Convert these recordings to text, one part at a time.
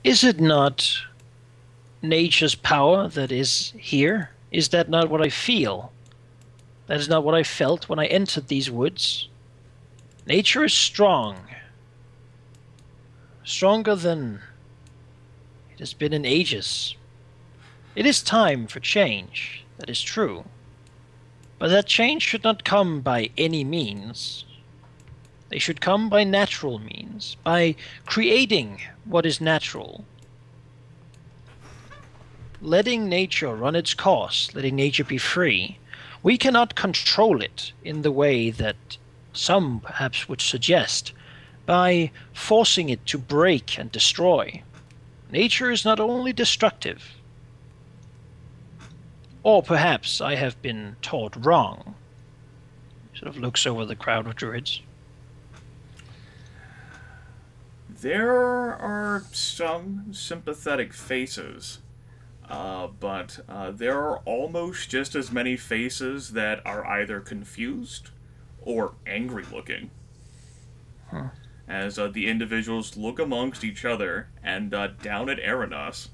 Is it not nature's power that is here? Is that not what I feel? That is not what I felt when I entered these woods. Nature is strong. Stronger than it has been in ages. It is time for change, that is true. But that change should not come by any means. They should come by natural means, by creating what is natural. Letting nature run its course, letting nature be free. We cannot control it in the way that some perhaps would suggest, by forcing it to break and destroy. Nature is not only destructive, or perhaps I have been taught wrong. Sort of looks over the crowd of druids. There are some sympathetic faces, but there are almost just as many faces that are either confused or angry looking. Huh. As the individuals look amongst each other and down at Aranas.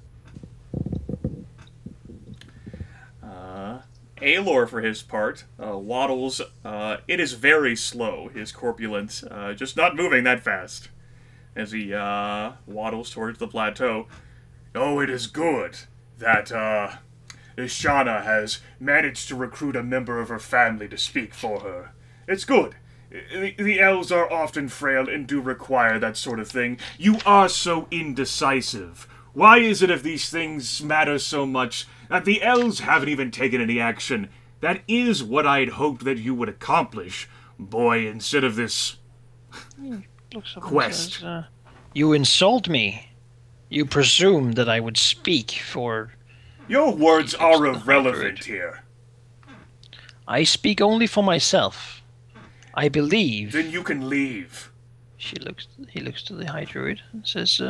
Aelor, for his part, waddles. It is very slow, his corpulence, just not moving that fast. As he waddles towards the plateau. Oh, it is good that Ishana has managed to recruit a member of her family to speak for her. It's good. The elves are often frail and do require that sort of thing. You are so indecisive. Why is it if these things matter so much that the elves haven't even taken any action? That is what I'd hoped that you would accomplish, boy, instead of this quest. Says, you insult me. You presume that I would speak for... Your words are irrelevant here. I speak only for myself. I believe... Then you can leave. He looks to the High Druid and says,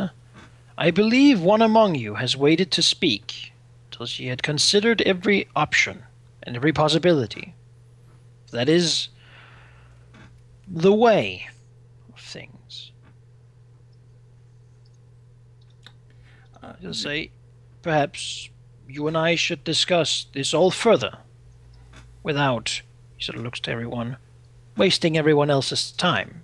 I believe one among you has waited to speak till she had considered every option and every possibility. That is the way of things. He'll say, perhaps you and I should discuss this all further without, he sort of looks to everyone, wasting everyone else's time.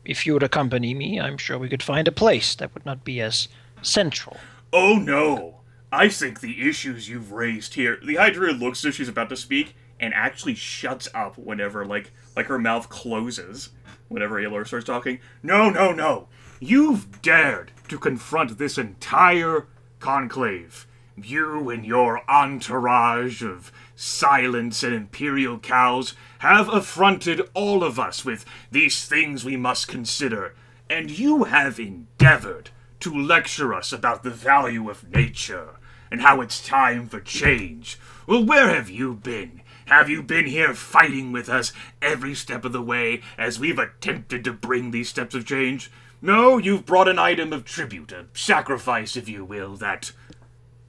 If you would accompany me, I'm sure we could find a place that would not be as central. Oh no! I think the issues you've raised here... The High Druid looks as if she's about to speak, and actually shuts up whenever, like her mouth closes whenever Aelor starts talking. No, no, no! You've dared to confront this entire conclave. You and your entourage of silence and imperial cows have affronted all of us with these things we must consider, and you have endeavored to lecture us about the value of nature and how it's time for change. Well, where have you been? Have you been here fighting with us every step of the way as we've attempted to bring these steps of change? No, you've brought an item of tribute, a sacrifice, if you will, that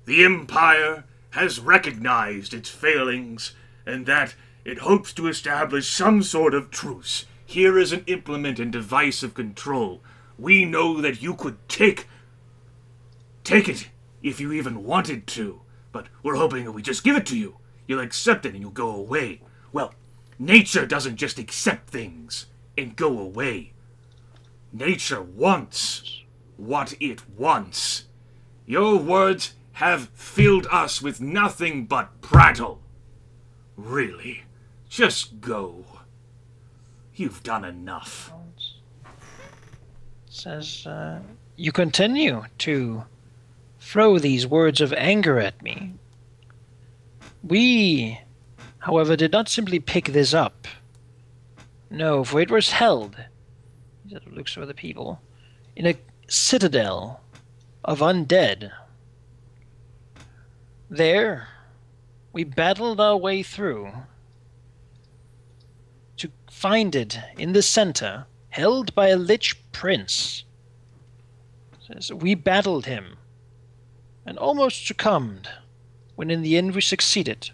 the Empire has recognized its failings, and that it hopes to establish some sort of truce. Here is an implement and device of control. We know that you could take it if you even wanted to, but we're hoping that we just give it to you. You'll accept it and you'll go away. Well, nature doesn't just accept things and go away. Nature wants what it wants. Your words have filled us with nothing but prattle. Really, just go. You've done enough. Says, you continue to throw these words of anger at me. We, however, did not simply pick this up. No, for it was held, he sort of looks for the people, in a citadel of undead. There, we battled our way through to find it in the center, held by a lich prince. Says, we battled him, and almost succumbed, when in the end we succeeded.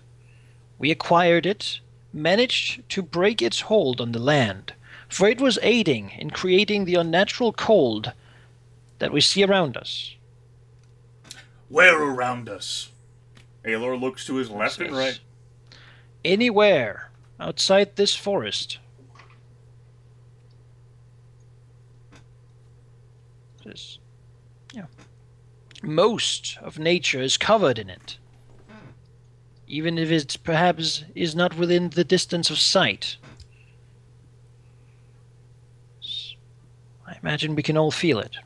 We acquired it, managed to break its hold on the land, for it was aiding in creating the unnatural cold that we see around us. Where around us? Aelor looks to his left and right. Anywhere outside this forest. Says, yeah. Most of nature is covered in it. Even if it perhaps is not within the distance of sight. I imagine we can all feel it.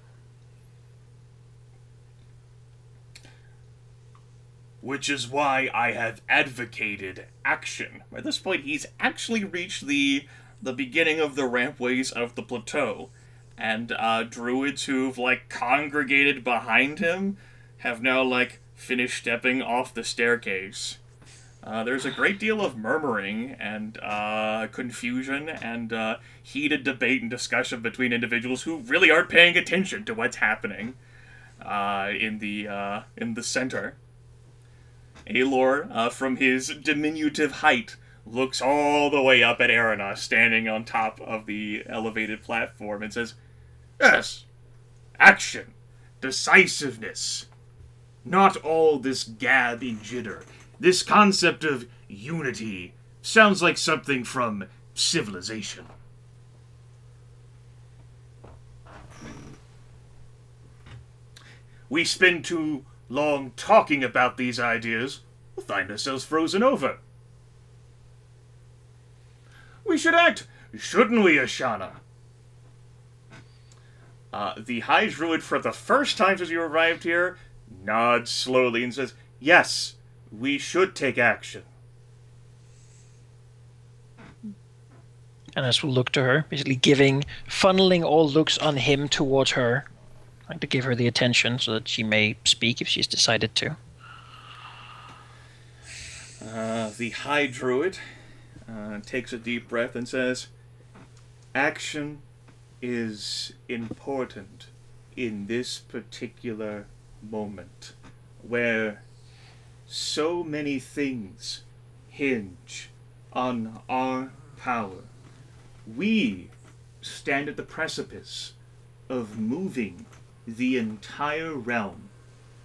Which is why I have advocated action. At this point, he's actually reached the beginning of the rampways of the plateau. And druids who've, like, congregated behind him have now, like, finished stepping off the staircase. There's a great deal of murmuring and confusion and heated debate and discussion between individuals who really aren't paying attention to what's happening in the center. Aelor, from his diminutive height, looks all the way up at Aranas, standing on top of the elevated platform, and says, "Yes, action, decisiveness. Not all this gab and jitter. This concept of unity sounds like something from civilization." We spend too long talking about these ideas, we'll find ourselves frozen over. We should act, shouldn't we, Ashana? The High Druid, for the first time since you arrived here, nods slowly and says, "Yes, we should take action." Aranas will look to her, basically funneling all looks on him towards her. Like to give her the attention so that she may speak if she's decided to. The High Druid takes a deep breath and says, "Action is important in this particular moment, where so many things hinge on our power. We stand at the precipice of moving the entire realm,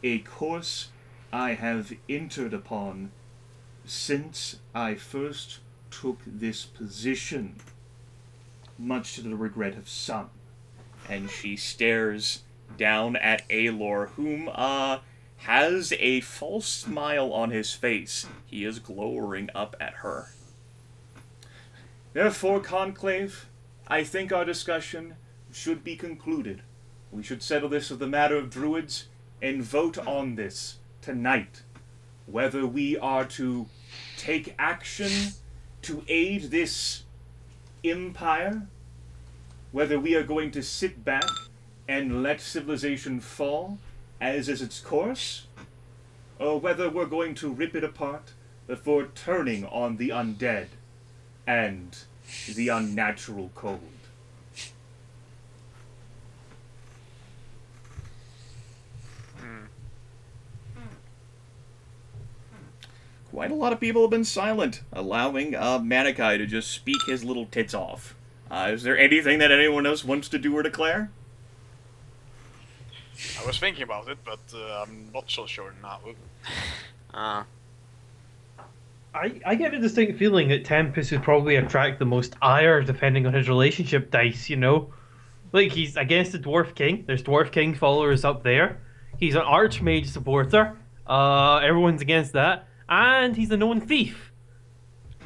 a course I have entered upon since I first took this position, much to the regret of some." And she stares down at Aelor, whom has a false smile on his face. He is glowering up at her. "Therefore, Conclave, I think our discussion should be concluded. We should settle this as the matter of druids and vote on this tonight. Whether we are to take action to aid this empire, whether we are going to sit back and let civilization fall as is its course, or whether we're going to rip it apart before turning on the undead and the unnatural cold." Quite a lot of people have been silent, allowing Manaki to just speak his little tits off. Is there anything that anyone else wants to do or declare? I was thinking about it, but I'm not so sure now. I get a distinct feeling that Tempus would probably attract the most ire depending on his relationship dice, you know? Like, he's against the Dwarf King. There's Dwarf King followers up there. He's an Archmage supporter. Everyone's against that. And he's a known thief.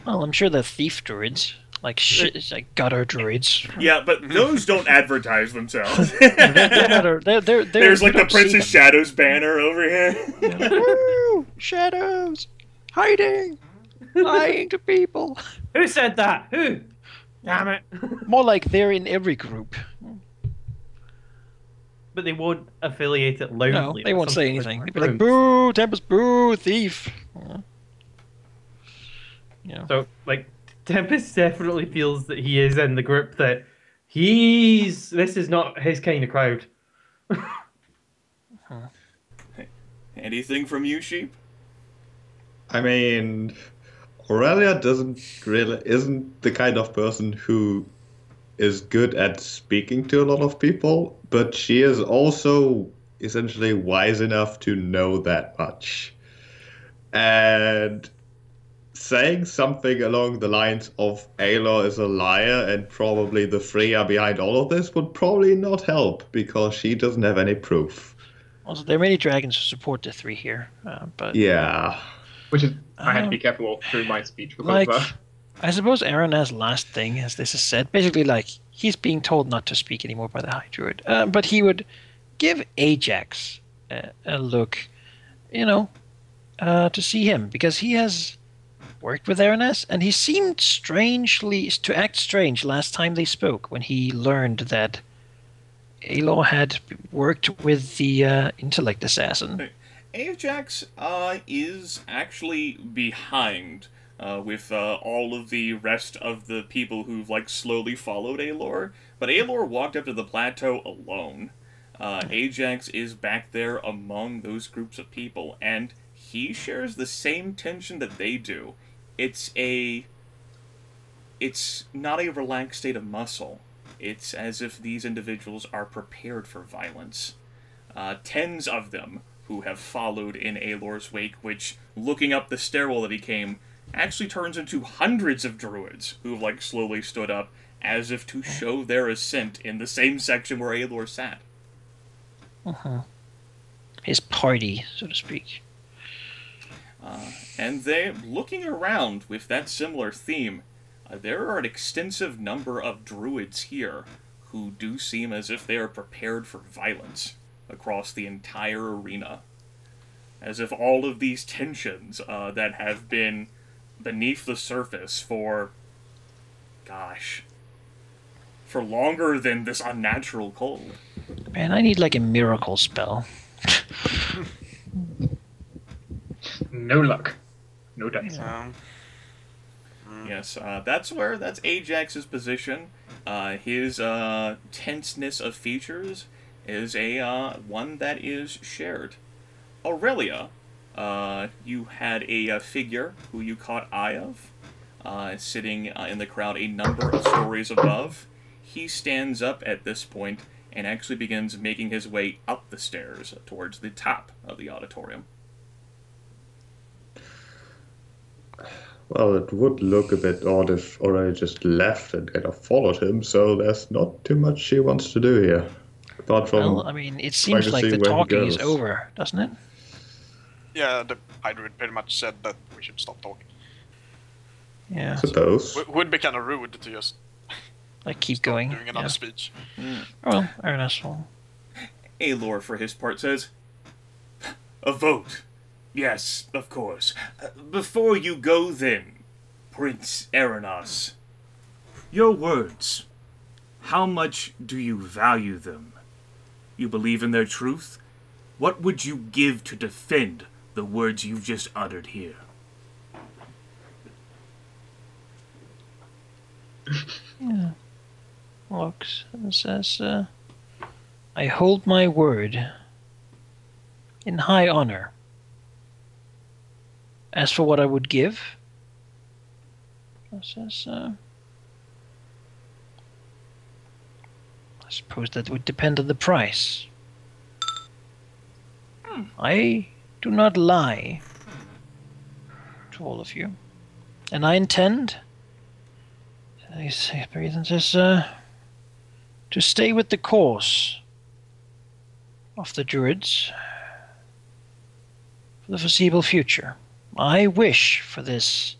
Well, I'm sure the thief druids, like gutter druids. Yeah, but those don't advertise themselves. They're There's like the Prince of Shadows banner over here. Yeah. Woo! Shadows! Hiding! Lying to people! Who said that? Who? Damn it. More like they're in every group. But they won't affiliate it loudly. No, they won't say anything. They'd be like, boo, Tempus, boo, thief. Yeah. So, like, Tempest definitely feels that he is in the group that this is not his kind of crowd. Anything from you, Sheep? I mean, Aurelia isn't the kind of person who is good at speaking to a lot of people, but she is also essentially wise enough to know that much. And saying something along the lines of Aelor is a liar and probably the three are behind all of this would probably not help, because she doesn't have any proof. Also, there are many dragons who support the three here, but Yeah. Which is, I had to be careful through my speech because like, of that. I suppose Aranas' last thing, as this is said, basically like he's being told not to speak anymore by the High Druid, but he would give Ajax a look, to see him, because he has worked with Aranas, and he seemed to act strange last time they spoke, when he learned that Aelor had worked with the intellect assassin. Ajax is actually behind with all of the rest of the people who've slowly followed Aelor, but Aelor walked up to the plateau alone. Ajax is back there among those groups of people, and he shares the same tension that they do. It's not a relaxed state of muscle. It's as if these individuals are prepared for violence. Tens of them who have followed in Aelor's wake, which, looking up the stairwell that he came, actually turns into hundreds of druids who've slowly stood up as if to show their assent in the same section where Aelor sat. His party, so to speak. And they, looking around with that similar theme, there are an extensive number of druids here who do seem as if they are prepared for violence across the entire arena. As if all of these tensions that have been beneath the surface for longer than this unnatural cold. Man, I need a miracle spell. No luck. No dice. Yes, that's Ajax's position. His tenseness of features is one that is shared. Aurelia, you had a figure who you caught eye of, sitting in the crowd a number of stories above. He stands up at this point and actually begins making his way up the stairs towards the top of the auditorium. Well, it would look a bit odd if Aurelia just left and kind of followed him, so there's not too much she wants to do here. Apart from Well, I mean, it seems like the talking is over, doesn't it? Yeah, the High Druid pretty much said that we should stop talking. Yeah. Suppose. It would be kind of rude to just Keep going. doing another speech. Well, Aranas will. Aelor, for his part, says, "A vote. Yes, of course. Before you go, then, Prince Aranas, your words, how much do you value them? You believe in their truth? What would you give to defend the words you've just uttered here?" Yeah. Looks and says, I hold my word in high honor. As for what I would give, it says, I suppose that would depend on the price. I do not lie to all of you, and I intend, I say, says, to stay with the course of the druids for the foreseeable future. I wish for this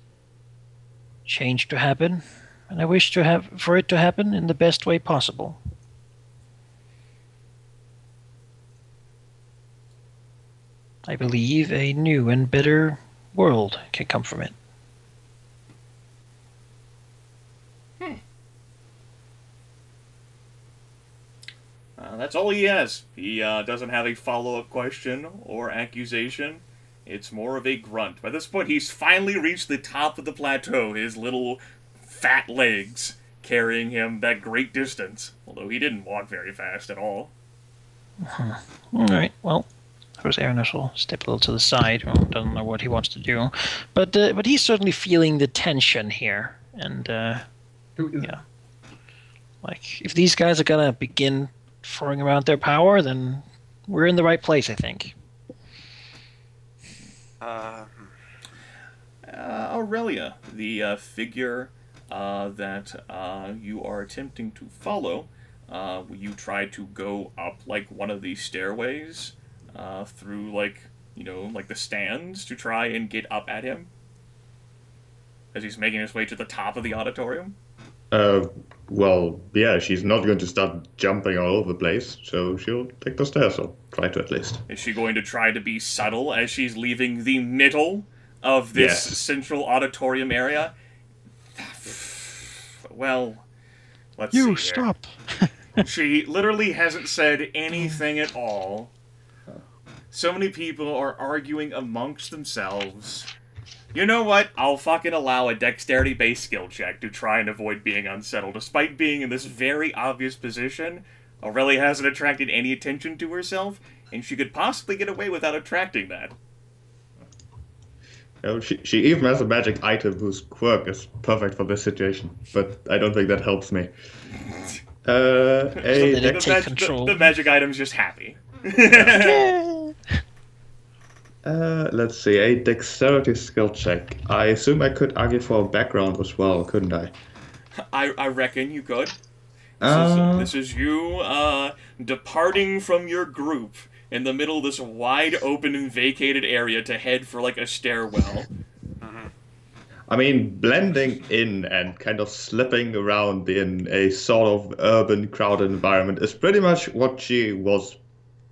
change to happen, and I wish for it to happen in the best way possible. I believe a new and better world can come from it. That's all he has. He doesn't have a follow-up question or accusation. It's more of a grunt. By this point, he's finally reached the top of the plateau, his little fat legs carrying him that great distance, although he didn't walk very fast at all. Alright, well, of course Aranas will step a little to the side. Doesn't know what he wants to do. But he's certainly feeling the tension here. And, yeah. Like, if these guys are gonna begin throwing around their power, then we're in the right place, I think. Aurelia, the figure that you are attempting to follow, you try to go up like one of these stairways through like the stands to try and get up at him as he's making his way to the top of the auditorium. Well, yeah, she's not going to start jumping all over the place, so she'll take the stairs, or try to at least. Is she going to try to be subtle as she's leaving the middle of this central auditorium area? Well, let's see. You here. stop. She literally hasn't said anything at all. So many people are arguing amongst themselves. You know what? I'll fucking allow a dexterity-based skill check to try and avoid being unsettled. Despite being in this very obvious position, Aurelia hasn't attracted any attention to herself, and she could possibly get away without attracting that. She even has a magic item whose quirk is perfect for this situation, but I don't think that helps me. The magic item's just happy. Let's see, a dexterity skill check. I assume I could argue for a background as well, couldn't I? I reckon you could. This is you departing from your group in the middle of this wide open and vacated area to head for like a stairwell. I mean, blending in and kind of slipping around in a sort of urban, crowded environment is pretty much what she was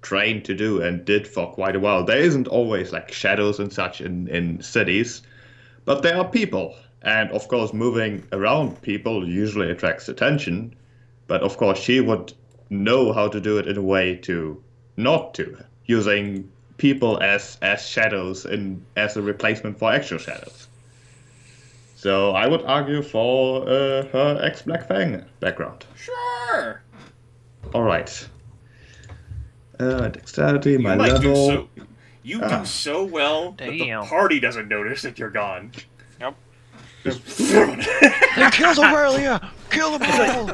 trained to do and did for quite a while. There isn't always like shadows and such in cities, but there are people. And of course, moving around people usually attracts attention. But of course, she would know how to do it in a way to not to, using people as shadows as a replacement for actual shadows. So I would argue for her ex-Black Fang background. Sure. All right. Dexterity, my level. You do so well that the party doesn't notice that you're gone. Yep. They killed Aurelia! Kill them all!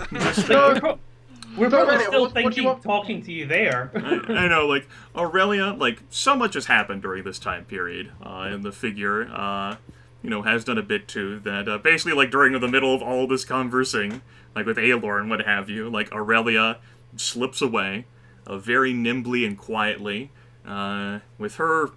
We're probably still talking to you there. I know, like, Aurelia, like, so much has happened during this time period, and the figure, has done a bit too, that, basically, like, during the middle of all this conversing, like, with Aelor and what have you, like, Aurelia slips away, very nimbly and quietly, with her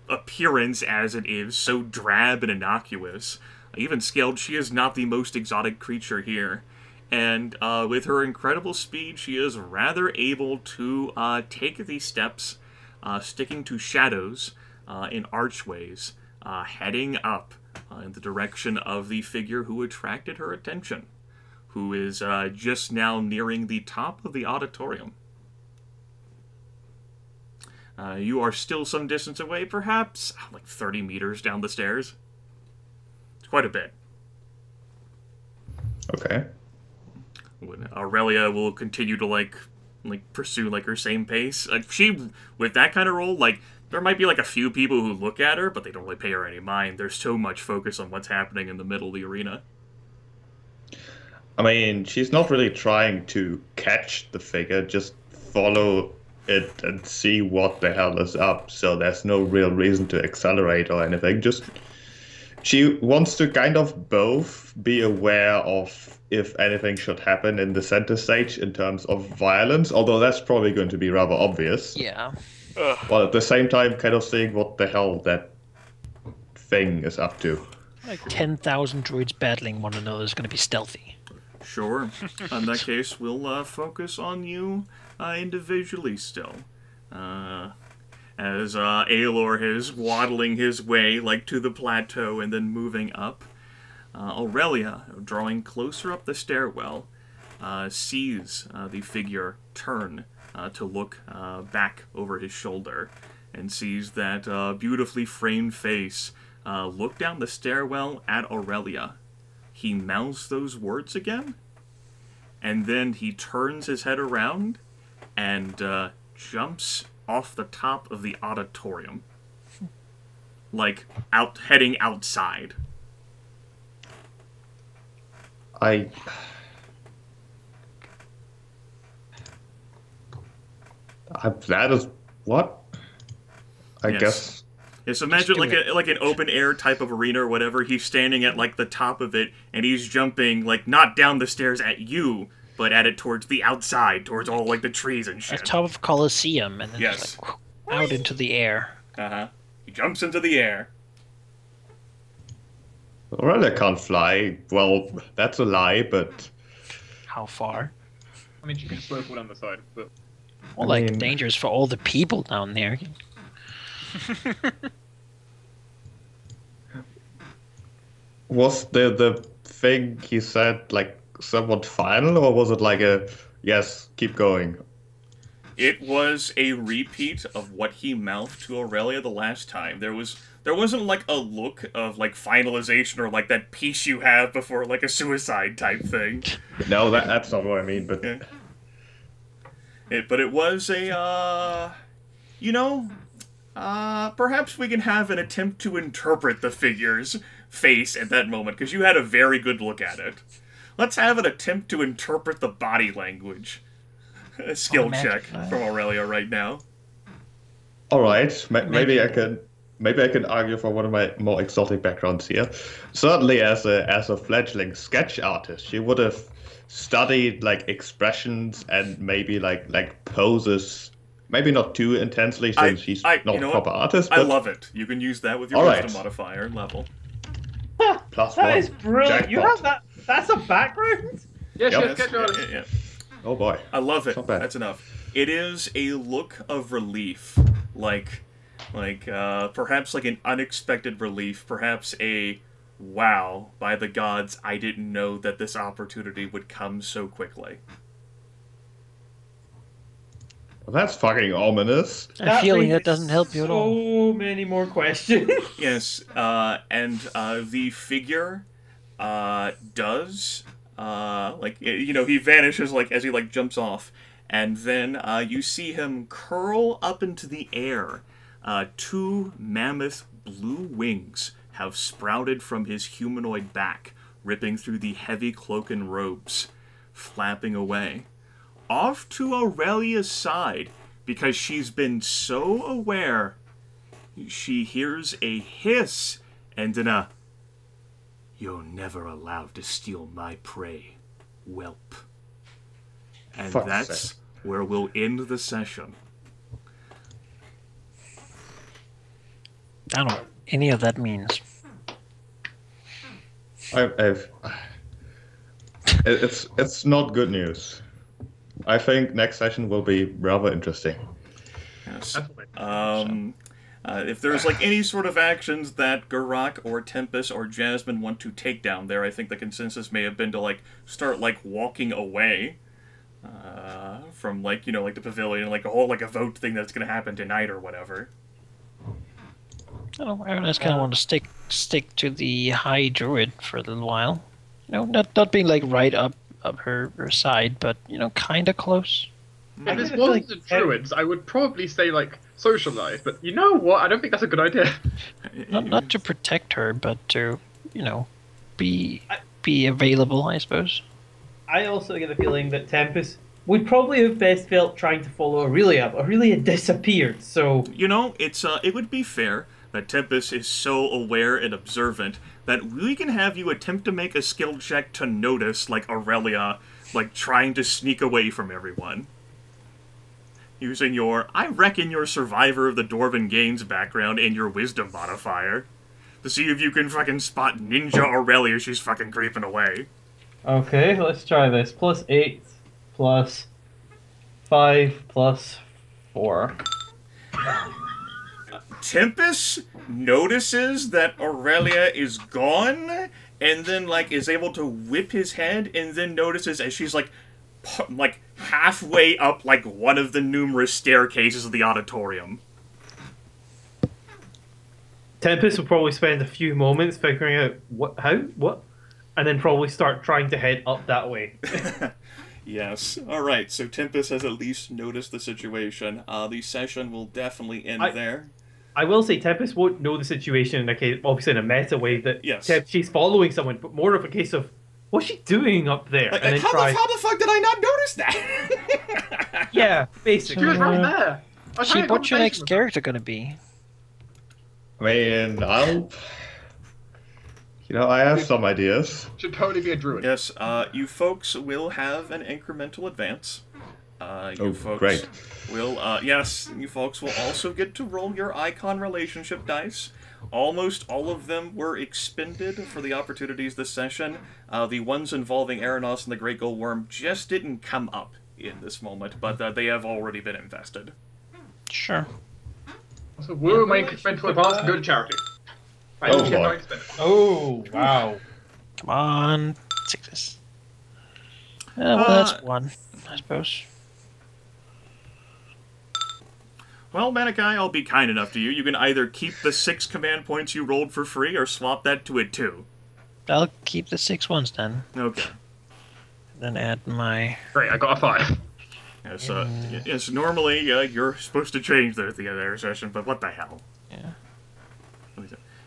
appearance as it is, so drab and innocuous. Even scaled, she is not the most exotic creature here. And with her incredible speed, she is rather able to take these steps, sticking to shadows in archways, heading up in the direction of the figure who attracted her attention, who is just now nearing the top of the auditorium. You are still some distance away, perhaps like 30 meters down the stairs. It's quite a bit. Okay. Aurelia will continue to like pursue like her same pace. She, with that kind of role, like there might be like a few people who look at her, but they don't really pay her any mind. There's so much focus on what's happening in the middle of the arena. I mean, she's not really trying to catch the figure, just follow it and see what the hell is up. So there's no real reason to accelerate or anything. Just she wants to kind of both be aware of if anything should happen in the center stage in terms of violence, although that's probably going to be rather obvious. Yeah. While at the same time kind of seeing what the hell that thing is up to. Like 10,000 druids battling one another is going to be stealthy. Sure. In that case, we'll focus on you individually still. As Aelor is waddling his way like to the plateau and then moving up, Aurelia, drawing closer up the stairwell, sees the figure turn to look back over his shoulder and sees that beautifully framed face look down the stairwell at Aurelia. He mouths those words again, and then he turns his head around and jumps off the top of the auditorium, like heading outside. That is what? I Yes. guess. Yeah, so imagine do like an open air type of arena or whatever. He's standing at like the top of it, and he's jumping like not down the stairs at you, but at it towards the outside, towards all like the trees and At shit. the top of Colosseum, and then Yes. just like out into the air. He jumps into the air. Aurelia can't fly. Well, that's a lie, but How far? I mean, she can slow fall down the side, but Well, I like mean- dangerous for all the people down there. was the thing he said like somewhat final, or was it like a yes, keep going? It was a repeat of what he mouthed to Aurelia the last time. There wasn't like a look of like finalization or like that peace you have before like a suicide type thing. No, that's not what I mean. But Yeah. But it was a perhaps we can have an attempt to interpret the figure's face at that moment, because you had a very good look at it. Let's have an attempt to interpret the body language. A skill Automatic. check from Aurelia right now. all right, maybe I can argue for one of my more exotic backgrounds here. Certainly, as a fledgling sketch artist, she would have studied like expressions and maybe like poses. Maybe not too intensely, since she's not you a know proper what? artist. I But love it. You can use that with your All wisdom right. modifier and level. plus That one. is brilliant. You Jackpot. have that. That's a background. yeah, Yep. she's sketch artist. Yeah. Oh boy. I love it. Not bad. That's enough. It is a look of relief, like perhaps like an unexpected relief, perhaps a wow, by the gods, I didn't know that this opportunity would come so quickly. Well, that's fucking ominous. I'm feeling that raises doesn't help you at all. So many more questions. Yes, and the figure does he vanishes like as he like jumps off, and then you see him curl up into the air. Two mammoth blue wings have sprouted from his humanoid back, ripping through the heavy cloak and robes, flapping away. Off to Aurelia's side, because she's been so aware, she hears a hiss and then a, "You're never allowed to steal my prey, whelp." And Fuck's that's sake. where we'll end the session. I don't know what any of that means. It's not good news. I think next session will be rather interesting. Yes. Definitely. If there's like any sort of actions that Geráck or Tempus or Jasmine want to take down there, I think the consensus may have been to like start like walking away from like like the pavilion, like a whole like a vote thing that's gonna happen tonight or whatever. I don't know. I just kind of want to stick to the high druid for a little while. Not being like right up her side, but kind of close. If this kinda feel wasn't the like- druids, I would probably say like socialize, but you know what? I don't think that's a good idea. Not to protect her, but to be available, I suppose. I also get the feeling that Tempus would probably have best felt trying to follow Aurelia, but Aurelia disappeared, so... It's it would be fair that Tempus is so aware and observant that we can have you attempt to make a skill check to notice like Aurelia like trying to sneak away from everyone. Using your I reckon you're survivor of the Dwarven Games background and your wisdom modifier. To see if you can fucking spot Ninja Aurelia as she's fucking creeping away. Okay, let's try this. +8, +5, +4. Tempus notices that Aurelia is gone, and then like is able to whip his head, and then notices as she's like halfway up like one of the numerous staircases of the auditorium. Tempus will probably spend a few moments figuring out what, and then probably start trying to head up that way. Yes. All right. So Tempus has at least noticed the situation. The session will definitely end there. I will say Tempus won't know the situation in a case, obviously in a meta way that Yes. she's following someone, but more of a case of what's she doing up there, Like, and then how try. the fuck did I not notice that? Yeah, She basically. was right there. I was having a Keep, what's your conversation next with her. character gonna be? I mean, I have some ideas. Should totally be a druid. Yes, you folks will have an incremental advance. You folks great. will, yes, you folks will also get to roll your icon relationship dice. Almost all of them were expended for the opportunities this session. The ones involving Aranas and the Great Gold Worm just didn't come up in this moment, but they have already been invested. Sure. So woo, my incremental advance can go to charity. I Oh, don't get boy. no expense. Oh, wow. Come on, take this. Well, that's one, I suppose. Well, Manaki, I'll be kind enough to you. You can either keep the 6 command points you rolled for free, or swap that to a 2. I'll keep the 6 ones then. Okay. Then add my. Great, I got a 5. Yes, yes, normally you're supposed to change there at the end of their session, but what the hell? Yeah.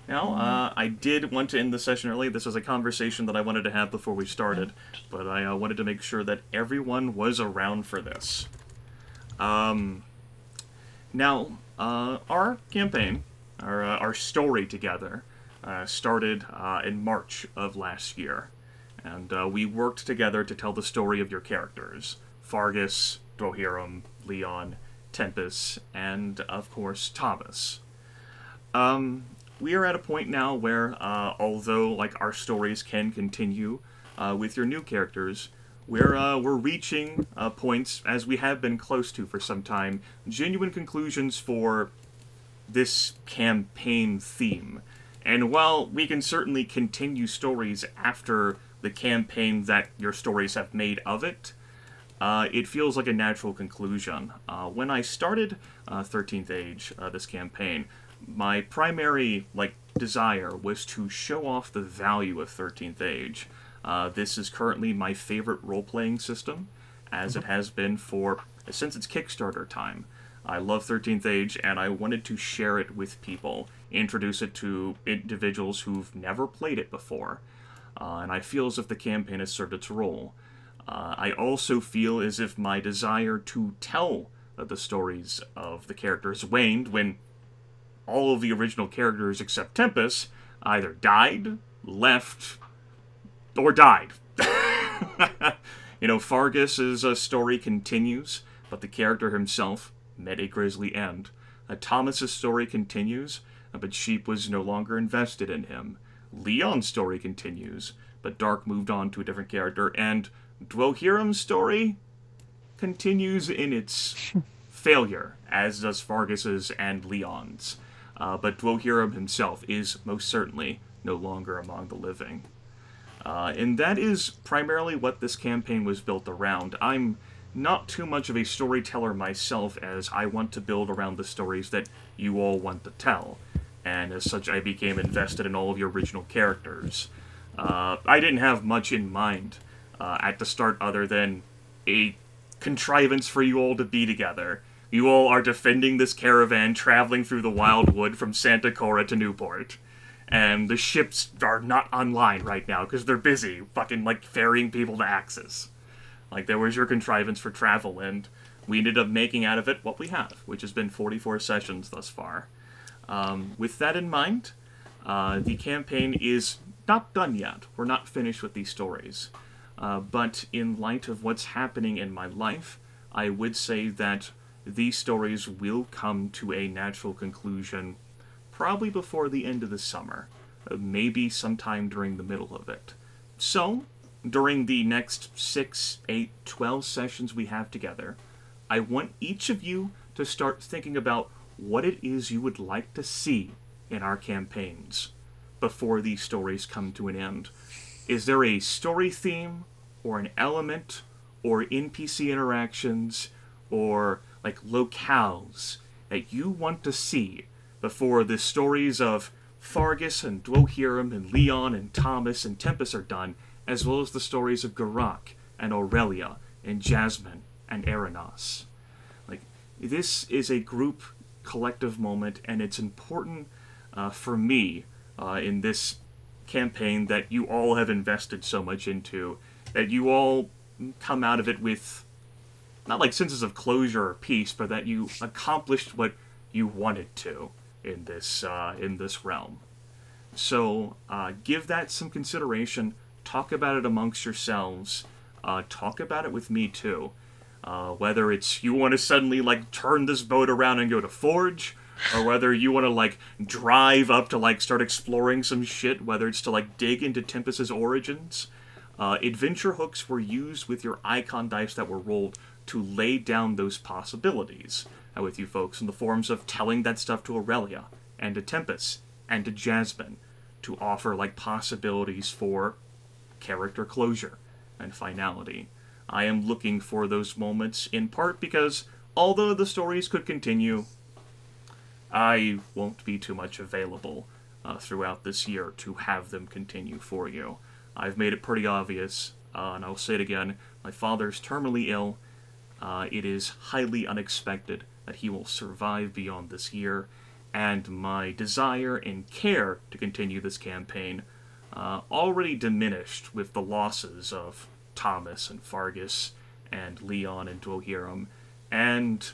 Now, I did want to end the session early. This was a conversation that I wanted to have before we started, but I wanted to make sure that everyone was around for this. Now, our campaign, our story together, started in March of last year, and we worked together to tell the story of your characters. Fargus, Dwohiram, Leon, Tempus, and, of course, Thomas. We are at a point now where, although our stories can continue with your new characters, we're reaching points, as we have been close to for some time, genuine conclusions for this campaign theme. And while we can certainly continue stories after the campaign that your stories have made of it, it feels like a natural conclusion. When I started 13th Age, this campaign, my primary desire was to show off the value of 13th Age. This is currently my favorite role-playing system, as it has been since its Kickstarter time. I love 13th Age, and I wanted to share it with people, introduce it to individuals who've never played it before, and I feel as if the campaign has served its role. I also feel as if my desire to tell the stories of the characters waned when all of the original characters except Tempus either died, left, or died. Fargus's story continues, but the character himself met a grisly end. Thomas's story continues, but Sheep was no longer invested in him. Leon's story continues, but Dark moved on to a different character, and Dwohiram's story continues in its failure, as does Fargus's and Leon's. But Dwohiram himself is most certainly no longer among the living. And that is primarily what this campaign was built around. I'm not too much of a storyteller myself, as I want to build around the stories that you all want to tell. And as such, I became invested in all of your original characters. I didn't have much in mind at the start other than a contrivance for you all to be together. You all are defending this caravan traveling through the wildwood from Santa Cora to Newport. And the ships are not online right now because they're busy fucking ferrying people to Axis. There was your contrivance for travel, and we ended up making out of it what we have, which has been 44 sessions thus far. With that in mind, the campaign is not done yet. We're not finished with these stories. But in light of what's happening in my life, I would say that these stories will come to a natural conclusion probably before the end of the summer, maybe sometime during the middle of it. So, during the next 6, 8, 12 sessions we have together, I want each of you to start thinking about what it is you would like to see in our campaigns before these stories come to an end. Is there a story theme, or an element, or NPC interactions, or locales that you want to see before the stories of Fargus and Dwohiram and Leon and Thomas and Tempus are done, as well as the stories of Geráck and Aurelia and Jasmine and Aranas? This is a group collective moment, and it's important for me in this campaign that you all have invested so much into, that you all come out of it with not like senses of closure or peace, but that you accomplished what you wanted to in this realm. So give that some consideration. Talk about it amongst yourselves. Talk about it with me too. Whether it's you want to suddenly like turn this boat around and go to Forge, or whether you want to like drive up to like start exploring some shit, whether it's to like dig into Tempus's origins. Adventure hooks were used with your icon dice that were rolled to lay down those possibilities with you folks in the forms of telling that stuff to Aurelia and to Tempus and to Jasmine to offer like possibilities for character closure and finality. I am looking for those moments in part because although the stories could continue, I won't be too much available throughout this year to have them continue for you. I've made it pretty obvious, and I'll say it again, my father's terminally ill. It is highly unexpected that he will survive beyond this year, and my desire and care to continue this campaign already diminished with the losses of Thomas and Fargus and Leon and Dwohiram, and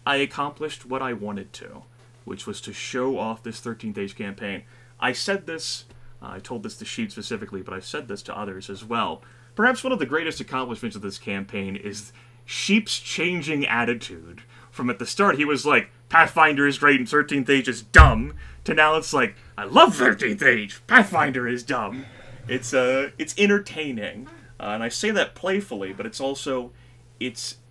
I accomplished what I wanted to, which was to show off this 13th Age campaign. I said this, I told this to Sheep specifically, but I've said this to others as well. Perhaps one of the greatest accomplishments of this campaign is Sheep's changing attitude. From at the start, he was like, Pathfinder is great and 13th Age is dumb, to now it's like, I love 13th Age, Pathfinder is dumb. It's entertaining. And I say that playfully, but it's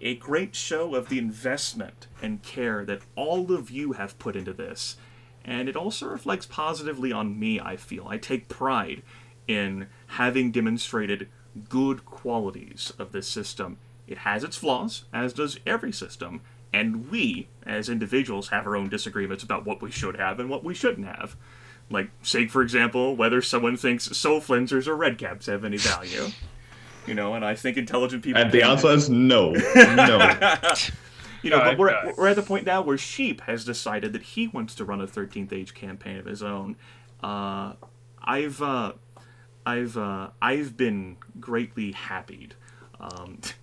a great show of the investment and care that all of you have put into this. And it also reflects positively on me, I feel. I take pride in having demonstrated good qualities of this system. It has its flaws, as does every system, and we, as individuals, have our own disagreements about what we should have and what we shouldn't have. Like, say, for example, whether someone thinks soul flensers or red caps have any value. You know, and I think intelligent people... And the answer is no. No. You know, but we're at the point now where Sheep has decided that he wants to run a 13th Age campaign of his own. I've been greatly happied.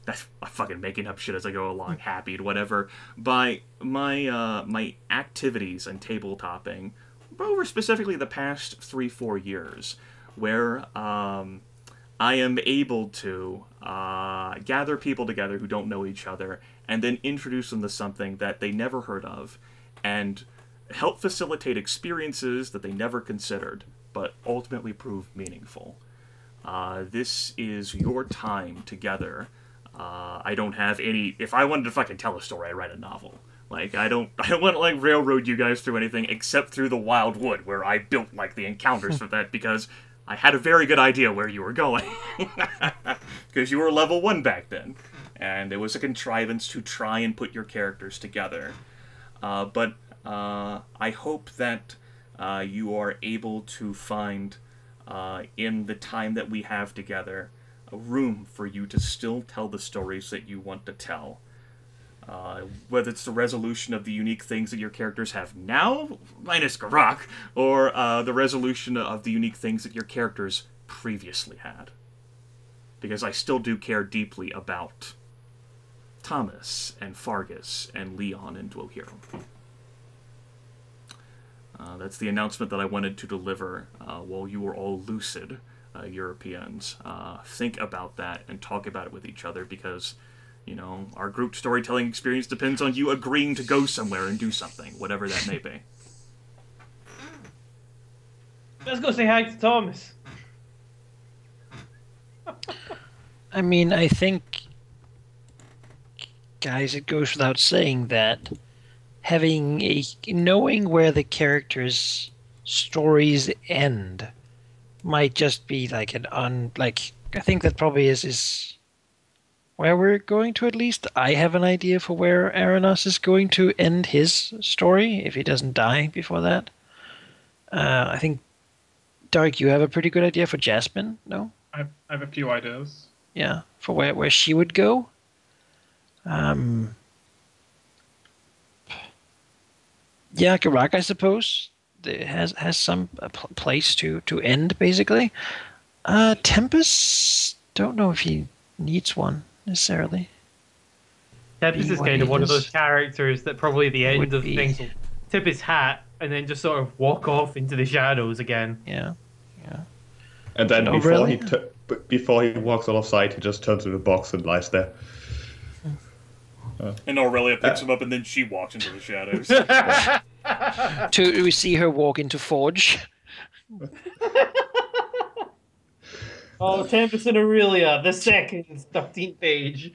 That's I'm fucking making up shit as I go along. Happied, whatever. By my activities and tabletopping over specifically the past 3-4 years, where I am able to gather people together who don't know each other and then introduce them to something that they never heard of and help facilitate experiences that they never considered but ultimately prove meaningful. This is your time together. I don't have any... If I wanted to fucking tell a story, I'd write a novel. Like, I don't want to, like, railroad you guys through anything except through the Wild Wood, where I built, like, the encounters for that, because I had a very good idea where you were going. Because you were level 1 back then. And it was a contrivance to try and put your characters together. But I hope that you are able to find, in the time that we have together, a room for you to still tell the stories that you want to tell. Whether it's the resolution of the unique things that your characters have now, minus Geráck, or the resolution of the unique things that your characters previously had. Because I still do care deeply about Thomas and Fargus and Leon and Dwohiram. That's the announcement that I wanted to deliver while you were all lucid, Europeans. Think about that and talk about it with each other, because, you know, our group storytelling experience depends on you agreeing to go somewhere and do something, whatever that may be. Let's go say hi to Thomas. I mean, I think, guys, it goes without saying that knowing where the characters' stories end might just be like I think that probably is where we're going to. At least I have an idea for where Aranas is going to end his story if he doesn't die before that. I think, Dark, you have a pretty good idea for Jasmine, no? I have a few ideas. Yeah, for where she would go. Yeah, Geráck, I suppose, has some place to end, basically. Tempus, don't know if he needs one, necessarily. Tempus be is what kind of he one of is. those characters that probably at the end Would of be. things will tip his hat and then just sort of walk off into the shadows again. Yeah. And then Oh, before really? before he walks off site, he just turns to the box and lies there. And Aurelia picks him up, and then she walks into the shadows. We see her walk into Forge. Oh, Tempus and Aurelia, the second 13th page.